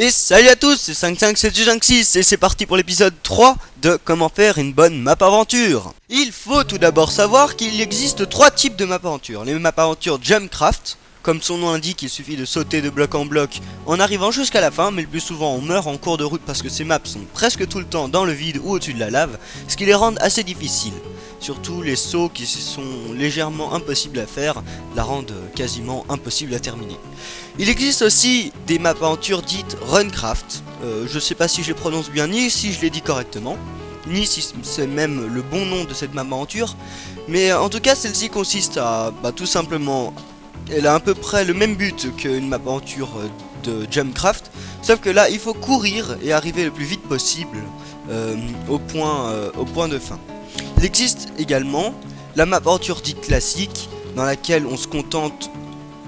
Et salut à tous, c'est 55756 et c'est parti pour l'épisode 3 de comment faire une bonne map aventure. Il faut tout d'abord savoir qu'il existe 3 types de map aventure. Les map aventures Jumpcraft, comme son nom l'indique, il suffit de sauter de bloc en bloc en arrivant jusqu'à la fin, mais le plus souvent on meurt en cours de route parce que ces maps sont presque tout le temps dans le vide ou au-dessus de la lave, ce qui les rend assez difficiles. Surtout les sauts qui sont légèrement impossibles à faire, la rendent quasiment impossible à terminer. Il existe aussi des maps aventures dites Runcraft, je sais pas si je les prononce bien ni si je les dis correctement, ni si c'est même le bon nom de cette map aventure, mais en tout cas celle-ci consiste à tout simplement, elle a à peu près le même but qu'une map aventure de Jumpcraft, sauf que là il faut courir et arriver le plus vite possible au point de fin. Il existe également la map aventure dite classique, dans laquelle on se contente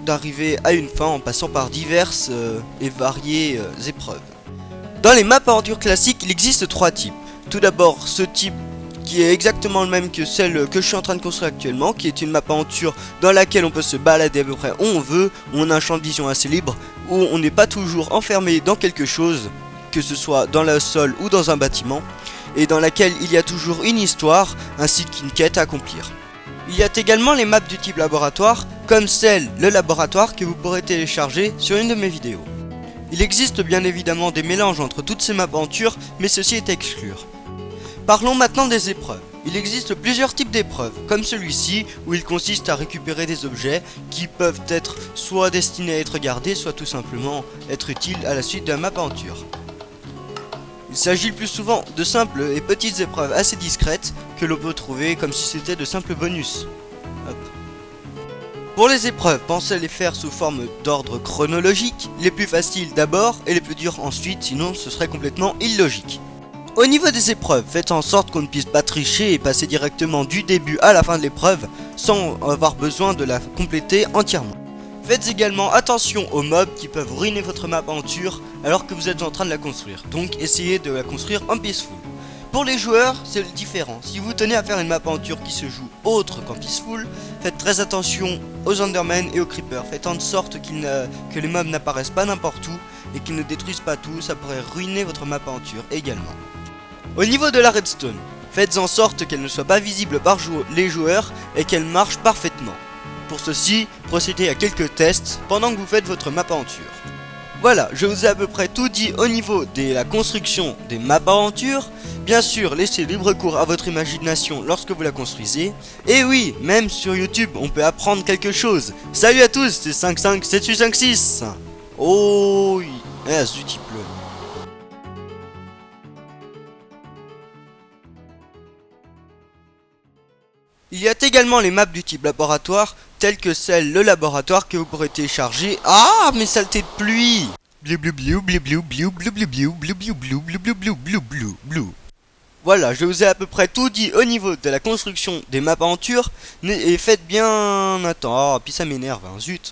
d'arriver à une fin en passant par diverses et variées épreuves. Dans les maps aventure classiques, il existe 3 types. Tout d'abord, ce type qui est exactement le même que celle que je suis en train de construire actuellement, qui est une map aventure dans laquelle on peut se balader à peu près où on veut, où on a un champ de vision assez libre, où on n'est pas toujours enfermé dans quelque chose, que ce soit dans le sol ou dans un bâtiment, et dans laquelle il y a toujours une histoire ainsi qu'une quête à accomplir. Il y a également les maps du type laboratoire, comme celle le laboratoire que vous pourrez télécharger sur une de mes vidéos. Il existe bien évidemment des mélanges entre toutes ces maps aventures, mais ceci est à exclure. Parlons maintenant des épreuves. Il existe plusieurs types d'épreuves, comme celui-ci, où il consiste à récupérer des objets qui peuvent être soit destinés à être gardés, soit tout simplement être utiles à la suite de la map aventure. Il s'agit le plus souvent de simples et petites épreuves assez discrètes que l'on peut trouver comme si c'était de simples bonus. Hop. Pour les épreuves, pensez à les faire sous forme d'ordre chronologique, les plus faciles d'abord et les plus durs ensuite, sinon ce serait complètement illogique. Au niveau des épreuves, faites en sorte qu'on ne puisse pas tricher et passer directement du début à la fin de l'épreuve sans avoir besoin de la compléter entièrement. Faites également attention aux mobs qui peuvent ruiner votre map aventure alors que vous êtes en train de la construire, donc essayez de la construire en peaceful. Pour les joueurs, c'est différent. Si vous tenez à faire une map aventure qui se joue autre qu'en peaceful, faites très attention aux Endermen et aux Creepers. Faites en sorte que les mobs n'apparaissent pas n'importe où et qu'ils ne détruisent pas tout, ça pourrait ruiner votre map aventure également. Au niveau de la redstone, faites en sorte qu'elle ne soit pas visible par les joueurs et qu'elle marche parfaitement. Pour ceci, procédez à quelques tests pendant que vous faites votre map aventure. Voilà, je vous ai à peu près tout dit au niveau de la construction des maps aventure. Bien sûr, laissez libre cours à votre imagination lorsque vous la construisez. Et oui, même sur YouTube, on peut apprendre quelque chose. Salut à tous, c'est 55756. Oh oui, zut, il pleut. Il y a également les maps du type laboratoire, telles que celle le laboratoire que vous pourrez télécharger. Ah, mais saleté de pluie! Voilà, je vous ai à peu près tout dit au niveau de la construction des maps aventures. Et faites bien... Attends, puis ça m'énerve, zut.